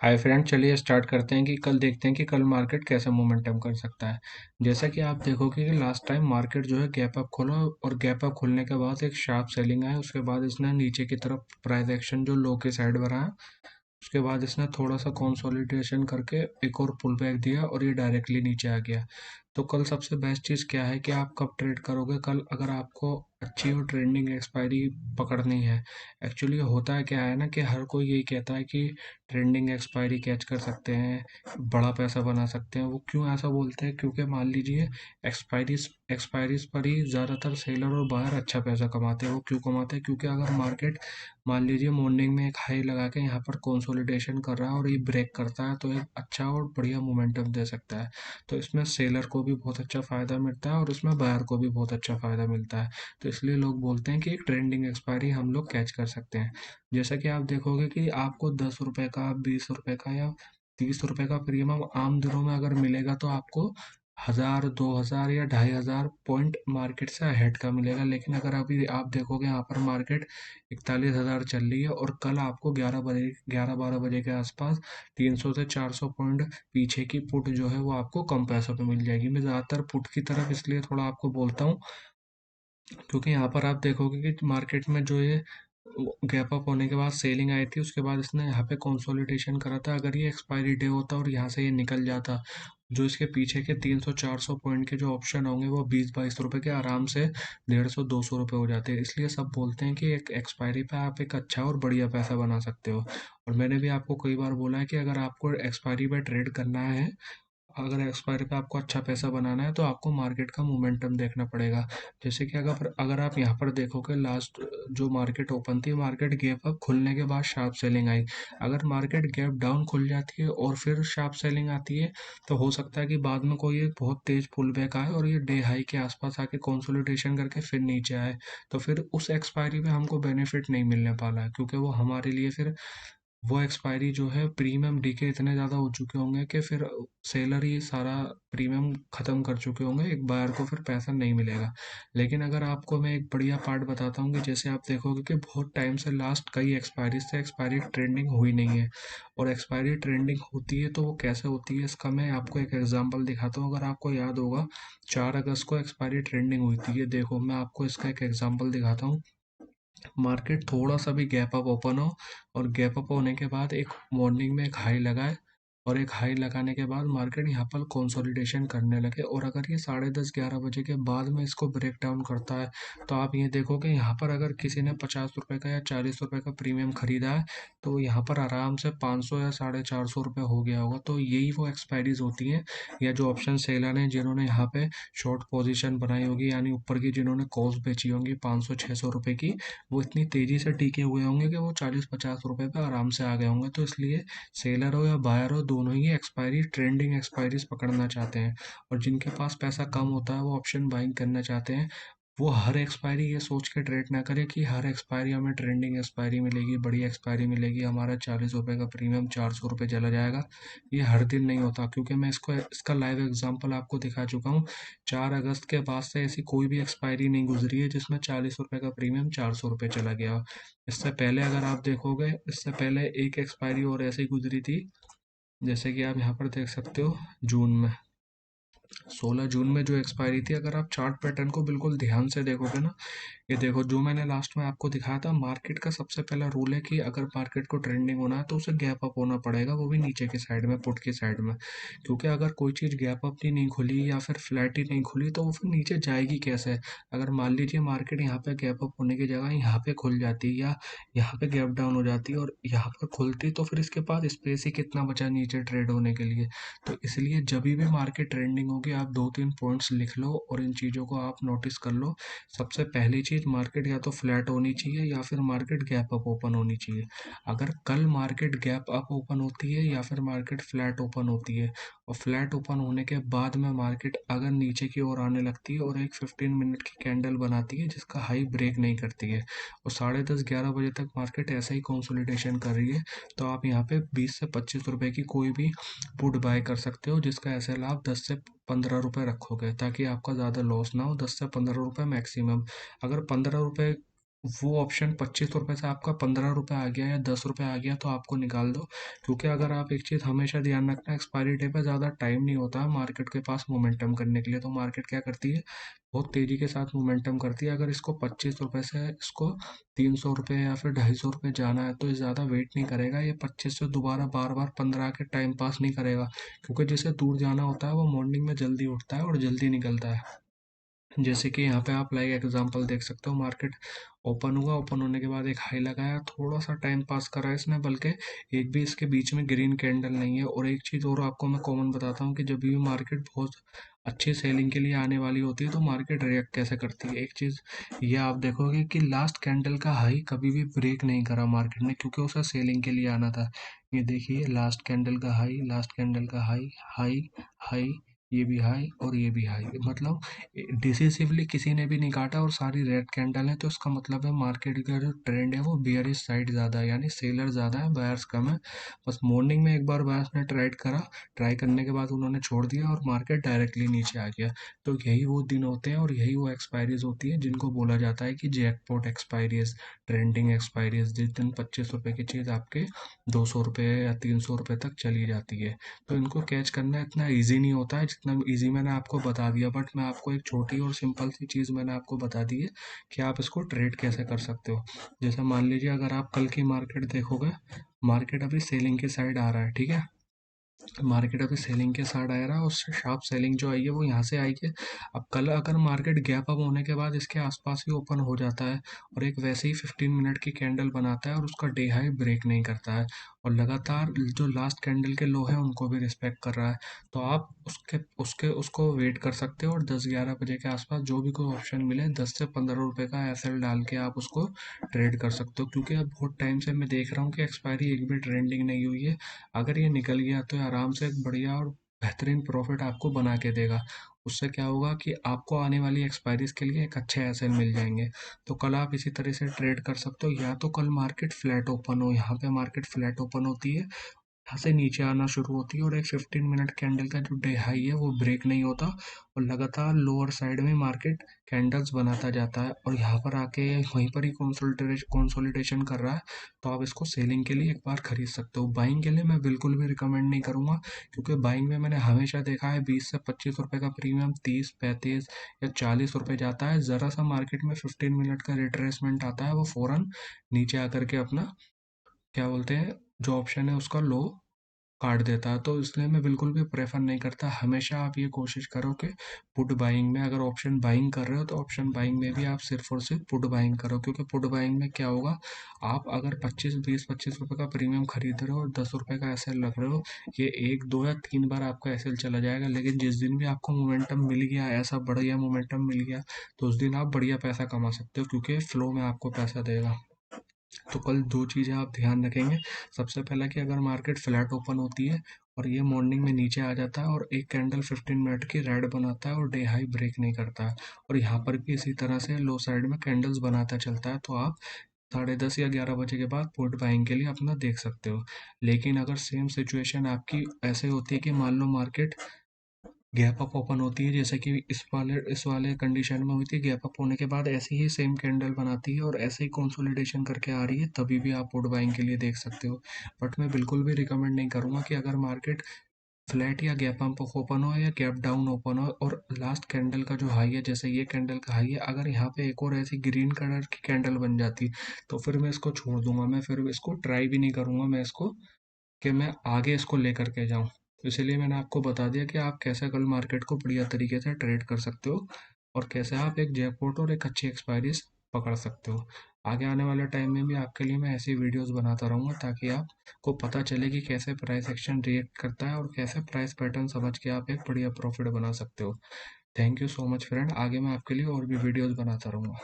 Hi friend, चलिए start करते हैं कि कल देखते हैं कि कल मार्केट कैसे मोमेंटम कर सकता है। जैसा कि आप देखोगे कि लास्ट टाइम मार्केट जो है गैप अप खोला और गैप अप खोलने के बाद एक शार्प सेलिंग आया। उसके बाद इसने नीचे की तरफ प्राइस एक्शन जो लो के साइड बढ़ा, उसके बाद इसने थोड़ा सा कंसोलिडेशन करके एक और पुल बैक दिया और ये डायरेक्टली नीचे आ गया। तो कल सबसे बेस्ट चीज़ क्या है कि आप कब ट्रेड करोगे कल, अगर आपको अच्छी और ट्रेंडिंग एक्सपायरी पकड़नी है। एक्चुअली होता है क्या है ना कि हर कोई यही कहता है कि ट्रेंडिंग एक्सपायरी कैच कर सकते हैं, बड़ा पैसा बना सकते हैं। वो क्यों ऐसा बोलते हैं? क्योंकि मान लीजिए एक्सपायरीज एक्सपायरीज पर ही ज़्यादातर सेलर और बायर अच्छा पैसा कमाते हैं। वो क्यों कमाते हैं? क्योंकि अगर मार्केट मान लीजिए मॉर्निंग में एक हाई लगा के यहाँ पर कंसोलिडेशन कर रहा है और ये ब्रेक करता है, तो एक अच्छा और बढ़िया मोमेंटम दे सकता है। तो इसमें सेलर को भी बहुत अच्छा फ़ायदा मिलता है और इसमें बायर को भी बहुत अच्छा फ़ायदा मिलता है। तो इसलिए लोग बोलते हैं कि एक ट्रेंडिंग एक्सपायरी हम लोग कैच कर सकते हैं। जैसा कि आप देखोगे कि आपको 10 रुपए का, 20 रुपए का या 30 रुपए का प्रीमियम आम दिनों में अगर मिलेगा तो आपको 1000, 2000 या 2500 पॉइंट मार्केट से अहेड का मिलेगा। लेकिन अगर अभी आप देखोगे यहाँ पर मार्केट 41,000 चल रही है और कल आपको 11-12 बजे के आसपास 300 से 400 पॉइंट पीछे की पुट जो है वो आपको कम पैसों पे मिल जाएगी। मैं ज़्यादातर पुट की तरफ इसलिए थोड़ा आपको बोलता हूँ क्योंकि यहाँ पर आप देखोगे कि मार्केट में जो ये गैप अप होने के बाद सेलिंग आई थी, उसके बाद इसने यहाँ पे कंसोलिडेशन करा था। अगर ये एक्सपायरी डे होता और यहाँ से ये निकल जाता, जो इसके पीछे के 300-400 पॉइंट के जो ऑप्शन होंगे वो 20-22 रुपए के आराम से 150-200 रुपए हो जाते हैं। इसलिए सब बोलते हैं कि एक एक्सपायरी पे आप एक अच्छा और बढ़िया पैसा बना सकते हो। और मैंने भी आपको कई बार बोला है कि अगर आपको एक्सपायरी पे ट्रेड करना है, अगर एक्सपायरी पे आपको अच्छा पैसा बनाना है, तो आपको मार्केट का मोमेंटम देखना पड़ेगा। जैसे कि अगर अगर आप यहाँ पर देखोगे लास्ट जो मार्केट ओपन थी, मार्केट गैप अप खुलने के बाद शार्प सेलिंग आई। अगर मार्केट गैप डाउन खुल जाती है और फिर शार्प सेलिंग आती है, तो हो सकता है कि बाद में कोई एक बहुत तेज पुल बैक आए और ये डे हाई के आसपास आके कंसोलिडेशन करके फिर नीचे आए। तो फिर उस एक्सपायरी में हमको बेनिफिट नहीं मिलने वाला है, क्योंकि वो हमारे लिए फिर वो एक्सपायरी जो है प्रीमियम डी के इतने ज़्यादा हो चुके होंगे कि फिर सेलर ही सारा प्रीमियम ख़त्म कर चुके होंगे, एक बायर को फिर पैसा नहीं मिलेगा। लेकिन अगर आपको मैं एक बढ़िया पार्ट बताता हूँ कि जैसे आप देखोगे कि बहुत टाइम से लास्ट कई एक्सपायरी से एक्सपायरी ट्रेंडिंग हुई नहीं है, और एक्सपायरी ट्रेंडिंग होती है तो वो कैसे होती है, इसका मैं आपको एक एग्जांपल दिखाता हूँ। अगर आपको याद होगा 4 अगस्त को एक्सपायरी ट्रेंडिंग हुई थी। ये देखो, मैं आपको इसका एक एग्जांपल दिखाता हूँ। मार्केट थोड़ा सा भी गैप अप ओपन हो और गैप अप होने के बाद एक मॉर्निंग में एक हाई लगाए, और एक हाई लगाने के बाद मार्केट यहाँ पर कंसोलिडेशन करने लगे, और अगर ये 10:30-11 बजे के बाद में इसको ब्रेक डाउन करता है, तो आप ये देखोगे यहाँ पर अगर किसी ने 50 रुपए का या 40 रुपए का प्रीमियम खरीदा है, तो यहाँ पर आराम से 500 या 450 रुपये हो गया होगा। तो यही वो एक्सपायरीज होती हैं, या जो ऑप्शन सेलर हैं जिन्होंने यहाँ पे शॉर्ट पोजीशन बनाई होगी, यानी ऊपर की जिन्होंने कॉल्स बेची होंगी 500-600 रुपए की, वो इतनी तेजी से टिके हुए होंगे कि वो 40-50 रुपए पे आराम से आ गए होंगे। तो इसलिए सेलर हो या बायर हो, दोनों ही एक्सपायरी ट्रेंडिंग एक्सपायरीज पकड़ना चाहते हैं। और जिनके पास पैसा कम होता है वो ऑप्शन बाइंग करना चाहते हैं। वो हर एक्सपायरी ये सोच के ट्रेड ना करे कि हर एक्सपायरी हमें ट्रेंडिंग एक्सपायरी मिलेगी, बड़ी एक्सपायरी मिलेगी, हमारा 40 रुपए का प्रीमियम 400 रुपये चला जाएगा। ये हर दिन नहीं होता, क्योंकि मैं इसका लाइव एग्जांपल आपको दिखा चुका हूँ। 4 अगस्त के बाद से ऐसी कोई भी एक्सपायरी नहीं गुजरी है जिसमें 40 रुपए का प्रीमियम 400 रुपये चला गया हो। इससे पहले अगर आप देखोगे, इससे पहले एक एक्सपायरी और ऐसी गुजरी थी, जैसे कि आप यहाँ पर देख सकते हो जून में, 16 जून में जो एक्सपायरी थी। अगर आप चार्ट पैटर्न को बिल्कुल ध्यान से देखोगे ना, ये देखो जो मैंने लास्ट में आपको दिखाया था, मार्केट का सबसे पहला रूल है कि अगर मार्केट को ट्रेंडिंग होना है तो उसे गैप अप होना पड़ेगा, वो भी नीचे की साइड में, पुट की साइड में। क्योंकि अगर कोई चीज़ गैप अप ही नहीं खुली या फिर फ्लैट ही नहीं खुली, तो वो फिर नीचे जाएगी कैसे? अगर मान लीजिए मार्केट यहाँ पे गैप अप होने की जगह यहाँ पे खुल जाती, या यहाँ पे गैप डाउन हो जाती और यहाँ पर खुलती, तो फिर इसके पास स्पेस ही कितना बचा नीचे ट्रेड होने के लिए। तो इसलिए जब भी मार्केट ट्रेंडिंग होगी, आप 2-3 पॉइंट्स लिख लो और इन चीज़ों को आप नोटिस कर लो। सबसे पहली चीज़, मार्केट या तो फ्लैट होनी चाहिए या फिर मार्केट गैप अप ओपन होनी चाहिए। अगर कल मार्केट गैप अप ओपन होती है या फिर मार्केट फ्लैट ओपन होती है, और फ्लैट ओपन होने के बाद में मार्केट अगर नीचे की ओर आने लगती है और एक 15 मिनट की कैंडल बनाती है जिसका हाई ब्रेक नहीं करती है, और 10:30-11 बजे तक मार्केट ऐसा ही कंसोलिडेशन कर रही है, तो आप यहाँ पे 20 से 25 रुपए की कोई भी पुट बाय कर सकते हो, जिसका एसएल आप 10 से 15 रुपये रखोगे, ताकि आपका ज़्यादा लॉस ना हो। 10 से 15 रुपये मैक्सिमम। अगर 15 रुपये वो ऑप्शन 25 रुपये से आपका 15 रुपये आ गया या 10 रुपये आ गया तो आपको निकाल दो। क्योंकि अगर आप एक चीज़ हमेशा ध्यान रखना, एक्सपायरी डे पे ज़्यादा टाइम नहीं होता है मार्केट के पास मोमेंटम करने के लिए। तो मार्केट क्या करती है, बहुत तेज़ी के साथ मोमेंटम करती है। अगर इसको 25 रुपये से इसको 300 रुपये या फिर 250 रुपये जाना है तो ये ज़्यादा वेट नहीं करेगा। ये 25 से दोबारा बार बार 15 के टाइम पास नहीं करेगा, क्योंकि जिसे दूर जाना होता है वो मॉर्निंग में जल्दी उठता है और जल्दी निकलता है। जैसे कि यहाँ पे आप लाइव एग्जांपल देख सकते हो, मार्केट ओपन हुआ, ओपन होने के बाद एक हाई लगाया, थोड़ा सा टाइम पास करा इसने, बल्कि एक भी इसके बीच में ग्रीन कैंडल नहीं है। और एक चीज़ और आपको मैं कॉमन बताता हूँ कि जब भी मार्केट बहुत अच्छी सेलिंग के लिए आने वाली होती है तो मार्केट रिएक्ट कैसे करती है। एक चीज़ ये आप देखोगे कि लास्ट कैंडल का हाई कभी भी ब्रेक नहीं करा मार्केट ने, क्योंकि उसे सेलिंग के लिए आना था। ये देखिए, लास्ट कैंडल का हाई, लास्ट कैंडल का हाई, हाई, हाई, ये भी हाई और ये भी हाई, मतलब डिसिसिवली किसी ने भी नहीं काटा और सारी रेड कैंडल है। तो इसका मतलब है मार्केट का जो ट्रेंड है वो बियरिश साइड ज़्यादा है, यानी सेलर ज़्यादा है, बायर्स कम है। बस मॉर्निंग में एक बार बायर्स ने ट्राइड करा, ट्राई करने के बाद उन्होंने छोड़ दिया और मार्केट डायरेक्टली नीचे आ गया। तो यही वो दिन होते हैं और यही वो एक्सपायरीज होती है जिनको बोला जाता है कि जैकपॉट एक्सपायरीज, ट्रेंडिंग एक्सपायरीज, जिस दिन 25 रुपये की चीज़ आपके 200 रुपये या 300 रुपये तक चली जाती है। तो इनको कैच करना इतना ईजी नहीं होता है जितना ईजी मैंने आपको बता दिया। बट मैं आपको एक छोटी और सिंपल सी चीज़ मैंने आपको बता दी है कि आप इसको ट्रेड कैसे कर सकते हो। जैसे मान लीजिए अगर आप कल की मार्केट देखोगे, मार्केट अभी सेलिंग के साइड आ रहा है, ठीक है। मार्केट अभी सेलिंग के साइड आ रहा है और शार्प सेलिंग जो आई है वो यहाँ से आई है। अब कल अगर मार्केट गैप अप होने के बाद इसके आसपास ही ओपन हो जाता है और एक वैसे ही 15 मिनट की कैंडल बनाता है और उसका डे हाई ब्रेक नहीं करता है और लगातार जो लास्ट कैंडल के लो है उनको भी रिस्पेक्ट कर रहा है, तो आप उसके उसके उसको वेट कर सकते हो और 10-11 बजे के आसपास जो भी कोई ऑप्शन मिले 10 से 15 रुपये का एसएल डाल के आप उसको ट्रेड कर सकते हो। क्योंकि अब बहुत टाइम से मैं देख रहा हूँ कि एक्सपायरी एक भी ट्रेंडिंग नहीं हुई है। अगर ये निकल गया तो ये आराम से एक बढ़िया और बेहतरीन प्रॉफिट आपको बना के देगा। उससे क्या होगा कि आपको आने वाली एक्सपायरीज के लिए एक अच्छे एसेट मिल जाएंगे। तो कल आप इसी तरह से ट्रेड कर सकते हो, या तो कल मार्केट फ्लैट ओपन हो, यहाँ पे मार्केट फ्लैट ओपन होती है, यहाँ से नीचे आना शुरू होती है और एक 15 मिनट कैंडल का जो डे हाई है वो ब्रेक नहीं होता और लगातार लोअर साइड में मार्केट कैंडल्स बनाता जाता है और यहाँ पर आके वहीं पर ही कंसोलिडेशन कर रहा है। तो आप इसको सेलिंग के लिए एक बार खरीद सकते हो। बाइंग के लिए मैं बिल्कुल भी रिकमेंड नहीं करूँगा, क्योंकि बाइंग में मैंने हमेशा देखा है 20 से 25 रुपये का प्रीमियम 30, 35 या 40 रुपये जाता है। ज़रा सा मार्केट में 15 मिनट का रिट्रेसमेंट आता है, वो फ़ौरन नीचे आकर के अपना क्या बोलते हैं, जो ऑप्शन है उसका लो काट देता है। तो इसलिए मैं बिल्कुल भी प्रेफर नहीं करता। हमेशा आप ये कोशिश करो कि पुट बाइंग में, अगर ऑप्शन बाइंग कर रहे हो तो ऑप्शन बाइंग में भी आप सिर्फ और सिर्फ पुट बाइंग करो। क्योंकि पुट बाइंग में क्या होगा, आप अगर 25 20 25 रुपये का प्रीमियम खरीद रहे हो और 10 रुपये का एसएल रख रहे हो, ये 1 2 या 3 बार आपका एसएल चला जाएगा। लेकिन जिस दिन भी आपको मोमेंटम मिल गया, ऐसा बढ़िया मोमेंटम मिल गया, तो उस दिन आप बढ़िया पैसा कमा सकते हो, क्योंकि फ्लो में आपको पैसा देगा। तो कल दो चीज़ें आप ध्यान रखेंगे। सबसे पहला कि अगर मार्केट फ्लैट ओपन होती है और ये मॉर्निंग में नीचे आ जाता है और एक कैंडल 15 मिनट की रेड बनाता है और डे हाई ब्रेक नहीं करता है, और यहाँ पर भी इसी तरह से लो साइड में कैंडल्स बनाता चलता है, तो आप 10:30 या 11 बजे के बाद पुट बाइंग के लिए अपना देख सकते हो। लेकिन अगर सेम सिचुएशन आपकी ऐसे होती है कि मान लो मार्केट गैप अप ओपन होती है, जैसे कि इस वाले कंडीशन में हुई थी, गैप अप होने के बाद ऐसी ही सेम कैंडल बनाती है और ऐसे ही कंसोलिडेशन करके आ रही है, तभी भी आप पुट बाइंग के लिए देख सकते हो। बट मैं बिल्कुल भी रिकमेंड नहीं करूँगा कि अगर मार्केट फ्लैट या गैप अप ओपन हो या गैप डाउन ओपन हो और लास्ट कैंडल का जो हाई है, जैसे ये कैंडल का हाई है, अगर यहाँ पे एक और ऐसी ग्रीन कलर की कैंडल बन जाती तो फिर मैं इसको छोड़ दूंगा, मैं फिर इसको ट्राई भी नहीं करूंगा, मैं इसको कि मैं आगे इसको लेकर के जाऊं। तो इसीलिए मैंने आपको बता दिया कि आप कैसे कल मार्केट को बढ़िया तरीके से ट्रेड कर सकते हो और कैसे आप एक जैकपॉट और एक अच्छी एक्सपायरीज पकड़ सकते हो। आगे आने वाले टाइम में भी आपके लिए मैं ऐसी वीडियोस बनाता रहूँगा, ताकि आपको पता चले कि कैसे प्राइस एक्शन रिएक्ट करता है और कैसे प्राइस पैटर्न समझ के आप एक बढ़िया प्रॉफिट बना सकते हो। Thank you so much friend, आगे मैं आपके लिए और भी वीडियोस बनाता रहूँगा।